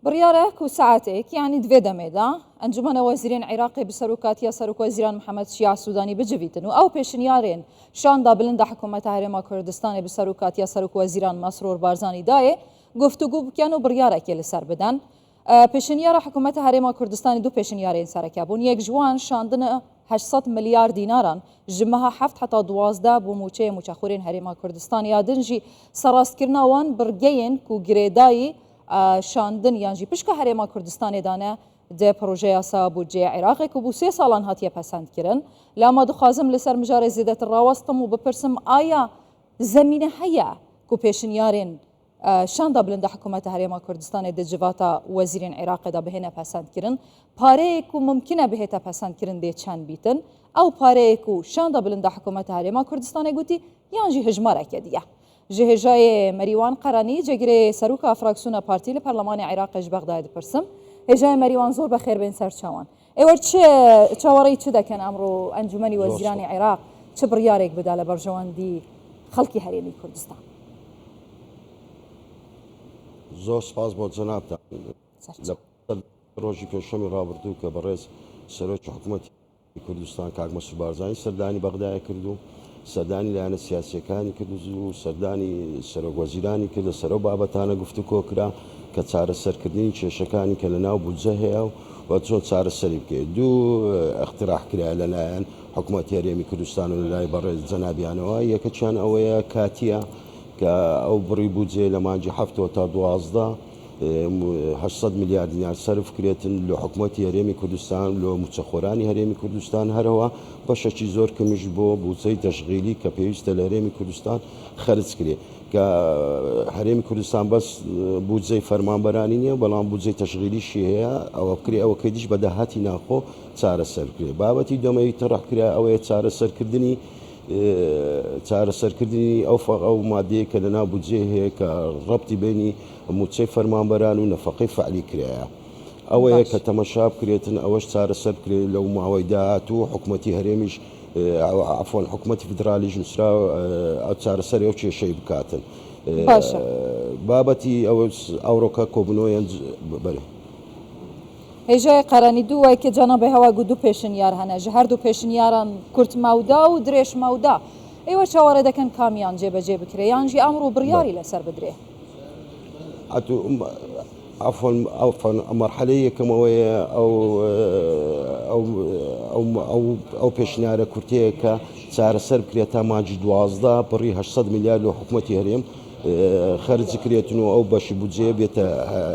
بڕیارەک و ساعتێک یعنی دوێ دەمێدا ئەنجومەنە وەزیرین عێراقی بەسەرۆکاتیە سەرۆک وەزیران محەممەد شیع سوودانی بجویتن و ئەو پێشنیارێن شاندا بلندە حکوومەتە هەرێما کوردستانی بەسەرۆکاتیە سەرۆک وەزیران مەسرۆر بارزانی دایێ گفتوگو بکەن و بڕیارێکی لەسەر بدەن. پێشنیارە حکوومەتە هەرێما کوردستانی دوو پێشنیارێن سەرەکە بوون. یەک جوان شاندنە 800 ملیار دیناران ژمەها 7 حتا 12 بۆ موچەیە موچەخورێن هەرێما کوردستانی یا دنجی سەڕاستکردنەوەن بڕگەیەن و گرێدایی شاندن یانجی پشکە هەرێما کوردستانێدانە دێ پرۆژە یاسا بودجێ عێراقێک و بوو 3 ساڵان هاتیە پەسەندکردن. لاما دخوازم لەسەر مژارە زیێدەتر ڕاوەستم و بپرسم ئایا زەمینە هەیە و پێشنیارێن شاندا بلندە حکوومەتە هەرێما کوردستانی دەجڤاتە وەزیرین عێراقیدا بهێنە پەسەندکردن پارەیەک و ممکنە بهێتە پەسەندکردن دێ چەند بیتن ئەو پارەیەک و شاندا بلندە حکوومەتە هەرێما کوردستانی گوتی یانجی هژمارەکە دیە. جهێژای مەریوان قەرانی جێگرێ سەرۆکە فراکسیۆنە پارتی لە پەرلەمانی عێراقیش بەغداد دەپرسم. هێژای مەریوان زۆر بەخێر بێن سەر چاوان. ئێوە چاوەڕێی چ دەکەن ئەمڕۆ ئەنجومەنی وەزیرانی عێراق چ بڕیارێک بدا لە بەرژەوەندی خەڵکی هەرێمی کوردستان؟ زۆر سپاس بۆ جەنابتان. لە ڕۆژی پێشەمی ڕابردوو کە بەڕێز سەرۆکی حکوومەتی کوردستان کاک مەسرور بارزانی سەردانی بەغدایە کردو، سەردانی لایەنە سیاسیەکانی کرد و سەردانی سەرۆک وەزیرانی کرد لە سەرۆ بابەتانە گفتوگۆ کرا کە چارەسەرکردنی کێشەکانی کە لە ناو بودجە هەیە و چۆن چارەسەری بکەیت. دوو اقتراح کرا لەلایەن حکوومەتی هەرێمی کوردستان و لەلای بەڕێز جەنابیانەوە. یەکەیان ئەوەیە کاتیە کە ئەو بڕی بودجێ لە مانجی 7 تا 12 800 میلیارد دینار سەرف کرێتن لە حکوومەتی هەرێمی کوردستان لە موچەخۆرانی هەرێمی کوردستان هەرەوە بەشێکی زۆر کەمیش بۆ بودجەی تەشغیلی کە پێویستە لە هەرێمی کوردستان خەرج کرێ کە هەرێمی کوردستان بەس بودجەی فەرمانبەرانی نییە بەڵام بودجەی تەشغیلیشی هەیە ئەوە بکرێ ئەوە کەیدیش بە داهاتی ناخۆ چارەسەر کرێ. بابەتی دۆمەوی تەڕەح کرا ئەوەیە چارەسەرکردنی ئەو مادەیە کە لە ناو بودجێ هەیە کە ڕەبتی بینی موچەی فەرمانبەران و نەفەقەی فعلی کرایە. ئەوەیە کە تەمەشا بکرێتن ئەوەش چارەسەر بکرێت لەو ماوەی داهاتوو حکوومەتی هەرێمیش عفۆن حکوومەتی فدرالیش نووسرا ئەو چارەسەر ئەو کێشەی بکاتن. بابەتی ئەوڕۆکە کۆبنەوەیان بەرێ هێژای قەرانی دووای کە جەنابێ هەواگو دوو پێشنیار هەنە ژە هەردوو پێشنیاران کورت ماودا و درێژ ماودا ئێوە چاوەڕێ دەکەن کامیان جێبەجێ بکرێ یانجی ئەمڕۆ بڕیاری لەسەر بدرێ؟ عفۆن مەرحەلەی یەکەمەوەیە ئەو پێشنیارە کورتەیە کە چارەسەر بکرێت تا مانجی 12 بڕی 800 میلیارد لە حکوومەتی هەرێم خەرج کرێتن و ئەو بەشی بودجێ بێتە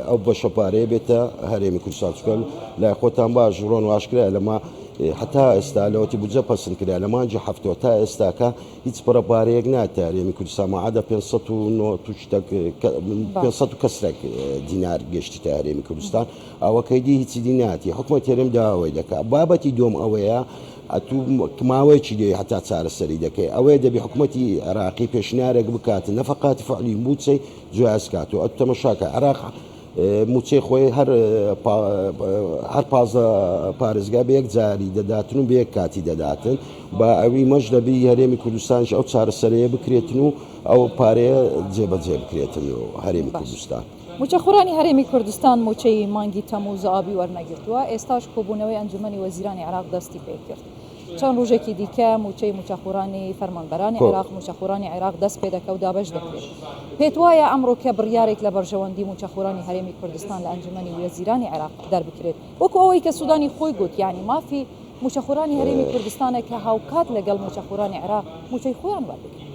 ئەو بەشە پارەیە بێتە هەرێمی کوردستان. چکە لای خۆتان باش ڕۆن واشکرا لەما حتا ئێستا لەوەتی بودجە پەسەند کرا لە مانجی هەفتەوە تا ئێستاکە هیچ پڕەپارەیەک ناتە هەرێمی کوردستان مەعادە 500 کەسرێک دینار گەشتی تا هەرێمی کوردستان ئەوەکەیدی هیچی دیناتی حکوومەتی هەرێم داوای دەکات. بابەتی دۆم ئەوەیە ماوەیەکی دێ هەتا چارەسەری دەکەی ئەوەیە دەبی حکوومەتی عێراقی پێشنیارێک بکاتن نەفەقاتی فعلی موچەی جیازکات و ئەو تەمەشاکە عێراق موچەی خۆی هەر پارێزگا بە یەک جاری دەداتن و بە یەک کاتی دەداتن بە ئەوی مەش دەبی هەرێمی کوردستانش ئەو چارەسەرەیە بکرێتن و ئەو پارەیە جێبەجێ بکرێتن و هەرێمی کوردستان. موچەخۆرانی هەرێمی کوردستان موچەی مانگی تەمووز ئابی وەرنەگرتووە ئێستاش کۆبوونەوەی ئەنجومەنی وەزیرانی عێراق دەستی پێ کرد. چەند ڕۆژێکی دیکە موچەی موچەخۆرانی فەرمانبەرانی عێراق موچەخۆرانی عێراق دەست پێ دەکە و دابەش دەکرێت. پێت وایە ئەمڕۆ کە بڕیارێک لە بەرژەوەندی موچەخۆرانی هەرێمی کوردستان لە ئەنجومەنی وەزیرانی عێراق دەربکرێت وەکو ئەوەی کە سوودانی خۆی گوت یعنی مافی موچەخۆرانی هەرێمی کوردستانە کە هاوکات لەگەڵ موچەخۆرانی عێراق موچەی خۆیان وەربگرن؟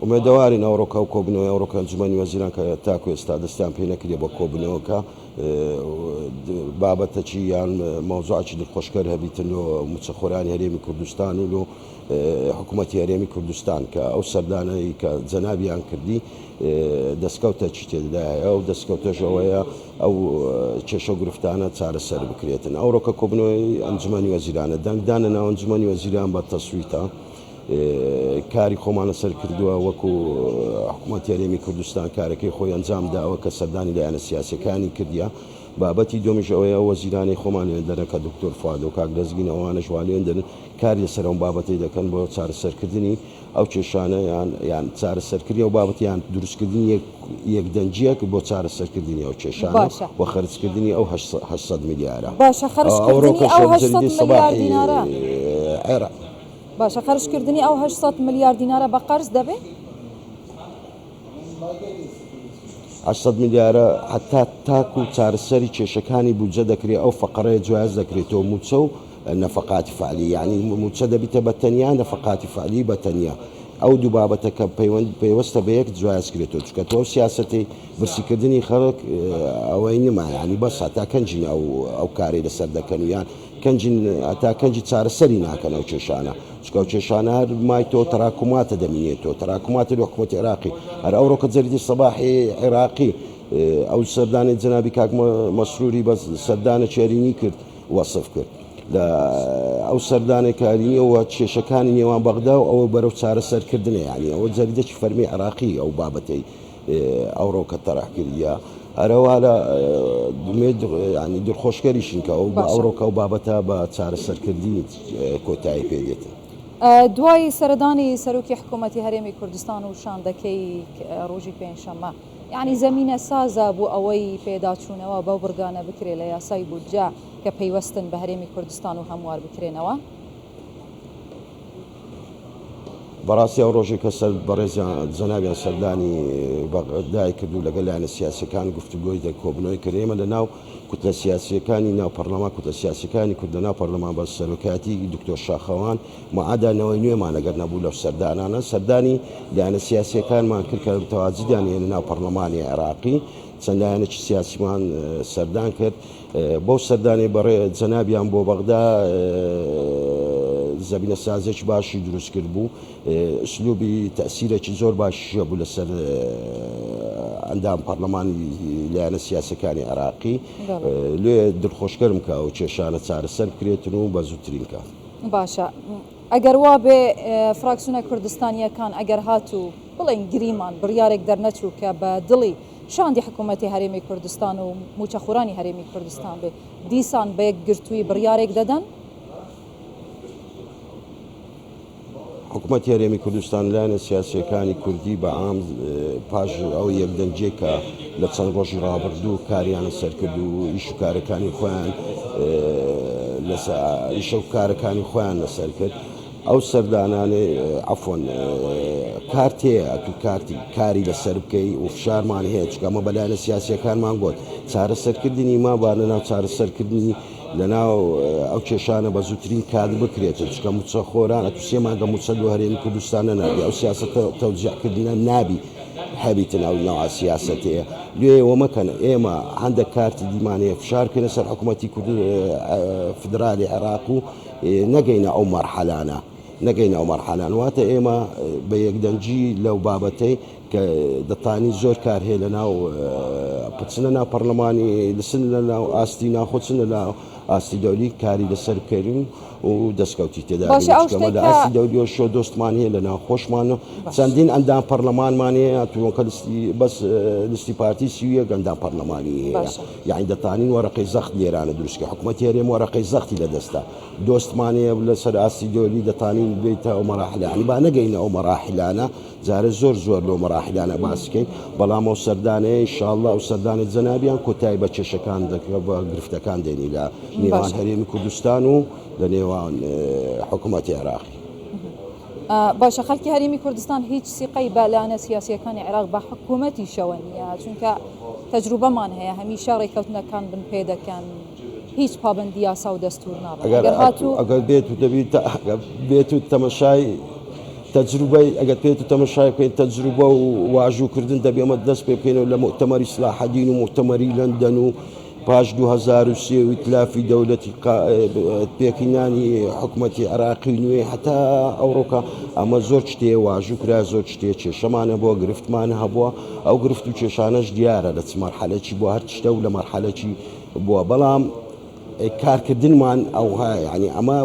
ئومێدەوارین ئەوڕۆکە و کۆبنەوەی ئەوڕۆکە ئەنجومەنی وەزیران کە تاکو ئێستا دەستیان پێ نەکرێ بۆ کۆبنەوەکە بابەتەکی یان مەوزوعی دڵخۆشکەر هەبیتن و موچەخۆرانی هەرێمی کوردستان و حکوومەتی هەرێمی کوردستان کە ئەو سەردانەی کە جەنابیان کردی دەستکەوتە چی تێدایە و دەستکەوتەش ئەوەیە ئەو کێشە گرفتانە چارەسەر بکرێتن. ئەوڕۆکە کۆبنەوەی ئەنجومەنی وەزیرانە دەنگدانە ناو ئەنجومەنی وەزیران بە تەسویتە کاری خۆمانە سەر کردووە وەکو حکوومەتی هەرێمی کوردستان کارەکەی خۆی ئەنجام داوە کە سەردانی لایەنە سیاسیەکانی کردیە. بابەتی دۆمیش ئەوەیە وەزیرانی خۆمانێن دەرن کە دکتۆر فواد و کاک دەزگین ئەوانە ژوانێن دەرن کاری لەسەر ئەو بابەتی دەکەن بۆ چارەسەرکردنی ئەو کێشانە یان چارەسەرکردنی و بابەتیان دروستکردنی یەکدەنجیەک بۆ چارەسەرکردنی ئەو کێشانە و خەرجکردنی ئەو 800 میلیارە باشە خەرجکردنی ئەو 800 میلیارد دینارە عێراق باشە خەرجکردنی ئەو 800 میلیارد دینارە بە قەرز دەبێت 800 میلیارە حتا تاکو و چارەسەری کێشەکانی بودجە دەکرێت ئەو فەقەرەیە جواز دەکرێتەوە موچە و نەفەقاتی فعلی یعنی موچە دەبیتە بە تەنیا نەفەقاتی فعلی بە تەنیا ئەو دوو بابەتەکە پەیوەستە بە یەک جواز کرێتەوە چکە تۆ سیاسەتی برسیکردنی خەڵک ئەوەی نما ینی بەس هەتا کەنجین ئەو کاری لەسەر دەکەن و یان هەتا کەنجی چارەسەری ناکەن ئەو کێشانە چکە ئەو کێشانە هەر مای تۆ تەراکوماتە دەمینێتەوە تەراکوماتە لە حکوومەتی عێراقی هەر ئەوڕۆکە جەریدی سەباحی عێراقی ئەو سەردانی جەنابی کاک مەسرووری بە سەردانە چێرینی کرد وەسف کرد لە ئەو سەردانی کاریەوە کێشەکانی نێوان بەغدا و ئەوە بەرەو چارەسەرکردنە یعنی ئەوە جەریدەی فەرمی عێراقی ئەو بابەتەی ئەوڕۆکە تەڕح کردیە هەرەوا لە ینی دڵخۆشکەریشن کە ئەوڕۆکە و بابەتە بە چارەسەرکردنی کۆتایی پێدێتن. دوای سەردانی سەرۆکی حکوومەتی هەرێمی کوردستان و شاندەکەی ڕۆژی پێنجشەممە یعنی زەمینە سازە بۆ ئەوەی پێداچوونەوە بەو بڕگانە بکرێت لە یاسای بودجە کە پەیوەستن بە هەرێمی کوردستان و هەموار بکرێنەوە بەڕاستی ئەو ڕۆژێک کە بەڕێزیان جەنابیان سەردانی دای کردو لەگەڵ لایەنە سیاسەکان گفتوگۆی کۆبنەوەی کرد ئێمە لە ناو کوتلە سیاسیەکانی ناو پەرلەمان کوتلە سیاسیەکانی کورد لە ناو پەرلەمان بە سەرۆکاتی دکتۆر شاخەوان معادانەوەی نوێمان ئەگەر نەبوو لەو سەردانانە سەردانی لایەنە سیاسیەکانمان کرد کە تەواجدیان هێنە ناو پەرلەمانی عێراقی چەند لایەنێکی سیاسیمان سەردان کرد بۆ سەردانی بەڕێ جەنابیان بۆ بەغدا زەبینە سازێکی باشی دروست کرد بوو ئسلوبی تەسیرێکی زۆر باشیە بوو لەسەر ئەندام پەرلەمانی لایەنە سیاسەکانی عێراقی لێ دڵخۆشکەرم کە ئەو کێشانە چارەسەر بکرێتن و بە زووترین کات باشە ئەگەر وا بێ فراکسیۆنە کوردستانیەکان ئەگەر هاتوو بڵێن گریمان بڕیارێک دەرنەچوو کە بە دڵی شاندی حکوومەتی هەرێمی کوردستان و موچەخورانی هەرێمی کوردستان بێ دیسان بە یەک گرتووی بڕیارێک دەدەن حکوومەتی هەرێمی کوردستان لایەنە سیاسیەکانی کوردی بە عام پاش ئەو یەکدەنجێکە لە چەند ڕۆژی ڕابردوو کاریانە سەرکرد و ئیش و کارەکانی خۆیان ئیشە و کارەکانی خۆیان لەسەر کرد ئەو سەردانانێ عەفوەن کارتەیە تو کاری لەسەر بکەی و فشارمان هەیە چکە ئەمە بە لایەنە سیاسیەکانمان گوت چارەسەرکردنی ما با لەناو چارەسەرکردنی لەناو ئەو کێشانە بە زووترین کات بکرێتن چکە موچە خۆران ئەتو سێمانگە موچە لە هەرێمی کوردستانە نابی ئەو سیاسەتە تەوجیهکردنە نابی هەبیتن ئەو ناو سیاسەتەیە لێ ئەوە مەکەن ئێمە هەندێک کارتی دیمانەیە فشارکردنە سەر حکوومەتی فدرالی عێراق و نەگەینە ئەو مەرحەلانە نەگەینە ئەو مەرحەلان واتە ئێمە بە یەکدەنجی لەو بابەتەی کە دەتانی زۆر کار هەیە لە ناو پچنە ناو پەرلەمانی لەسن لە ناو ئاستی ناخۆچن لە ناو ئاستی دەولی کاری لەسەر بکەین و دەستکەوتی تێدا لە ئاستی دەولی شۆ دۆستمان هەیە لە ناو خۆشمانە چەندین ئەندام پەرلەمانمان هەیە توۆکە بەس لیستی پارتی سیویە ئەندام پەرلەمانی هەیە یعنی دەتانین وەرەقەی زەخت لێرانە دروستکە حکوومەتی هەرێم وەرەقەی زەختی لەدەستا دۆستمانەیە لەسەر ئاستی دەولی دەتانین بێتە ئەو مەراحلانی با نەگەینە ئەو مەراحلانە جارە زۆر لەو مەراحلانە باسکەین بەڵام ئەو سەردانەیە ئینشاءالله ئەو سەردانی جەنابیان کۆتایی بە کێشەکان دەکرێت بە گرفتەکان دێنی لە نێوان هەرێمی کوردستان و لە نێوان حکوومەتی عێراقی باشە خەڵکی هەرێمی کوردستان هیچ سیقەی بە لایەنە سیاسیەکانی عێراق بە حکوومەتی شەوە نییە چونکە تەجروبەمان هەیە هەمیشە ڕێککەوتنەکان بن پێ دەکەن هیچ پابندی یاسا و دەستور نابێت ئەگەر بێت و تەمەشای تەجروبەی ئەگەر پێێت و تەمەشای بکەین تەجروبە و واژووکردن دەبێ ئەمە دەست پێ بکەینەوە لە مؤتەمەری ئیسلاحەدین و مؤتەمەری لەندەن و پاش 2003 و ئیتلافی دەوڵەتی پێکینانی حکوومەتی عێراقی نوێ هەتا ئەوڕۆکە ئەمە زۆر شتێ واژووکرا زۆر شتێ کێشەمانە بۆ گرفتمانە هەبووە ئەو گرفت و کێشانەش دیارە لە چ مەرحەلەکی بۆ هەر شتە و لە مەرحەلەکی بووە بەڵام کارکردنمان ئەو ینی ئەمە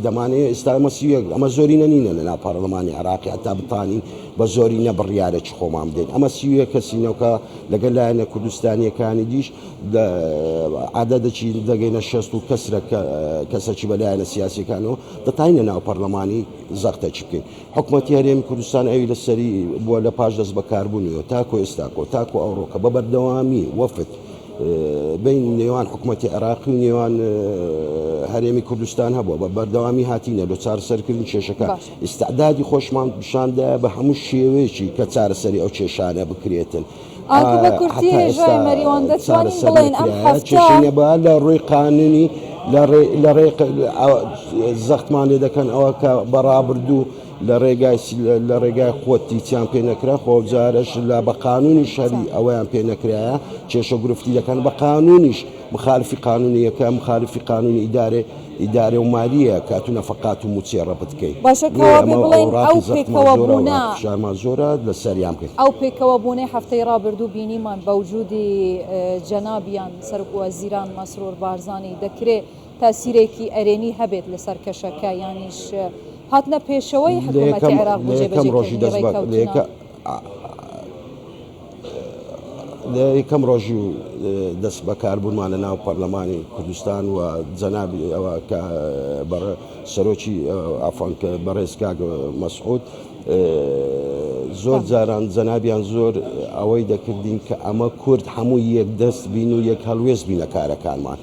دەمانەیە ئێستا مەسیە ئەمە زۆری نەنینە لە ناو پەرلەمانی عێراقی هەتا بتانین بە زۆری نەبڕیارێکی خۆمان بدەین ئەمە سیوە کەسینەوەکە لەگەل لایەنە کوردستانیەکانی دیش عادەدەچی دەگەینە 60 و کەسێکی بەلایەنە سیاسیەکانەوە دەتاینە ناو پەرلەمانی زەختەچی بکەین حکوومەتی هەرێمی کوردستان ئەوی لەسەری بووە لە پاش دەست بەکاربوونیەوە تاکو ئێستاکۆ تاکو ئەوڕۆکە بە بەردەوامی وەفت بین نێوان حکوومەتی عێراقی و نێوان هەرێمی کوردستان هەبووە بە بەردەوامی هاتینە لە چارەسەرکردنی کێشەکە ئیستعدادی خۆشمان پیشاندا بە هەموو شێوەیەکی کە چارەسەری ئەو کێشانە بکرێتن بە کورتی ژای مەریوان دەتوانین بڵێن ئەم هەفتە بە لە ڕووی قانونی لە ڕێ زەختمان لێ دەکەن ئەوە کە بەڕابردوو لە ڕێگای قوتی تیان پێ نەکرا خۆجارش لە بە قانونی شەری ئەویان پێ نەکرایە کێشە گرفتی دەکەن بە قانونیش مخالفی قانونیەکە مخالفی قانونی ئیدارێ و مالیە کاتونە فقات و موچێڕە بتکەیت باشەکەوە بڵێن ئەو پێکەوە بوونە شارمان زۆرە لە سەریان بکەین ئەو پێکەوە بوونەی هەفتەی ڕابردوو بینیمان بەوجودی جەنابیان سەرۆکوەزیران مەسرور بارزانی دەکرێت تاسیرێکی ئەرێنی هەبێت لەسەر کەشەکە یانیش هاتنە پێشەوەی حکوومەتی عێراق بەجێبەجێکردنی یەکەم ڕۆژی و دەست بەکاربوونمان لە ناو پەرلەمانی کوردستان و جەنابی ئەوە کە سەرۆکی ئافۆنکە بەڕێز کاک مەسعود زۆر جاران جەنابیان زۆر ئەوەی دەکردین کە ئەمە کورد هەموو یەک دەست بین و یەک هەڵوێز بینە کارەکانمان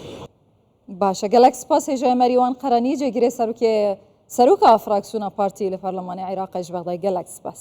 باشە گەلەک سپاس هێژای مەریوان قەرەنی جێگیرێ سەرۆکە فراکسیۆنە پارتی لە پەرلەمانی عێراق ژبەغدای گەلەک سپاس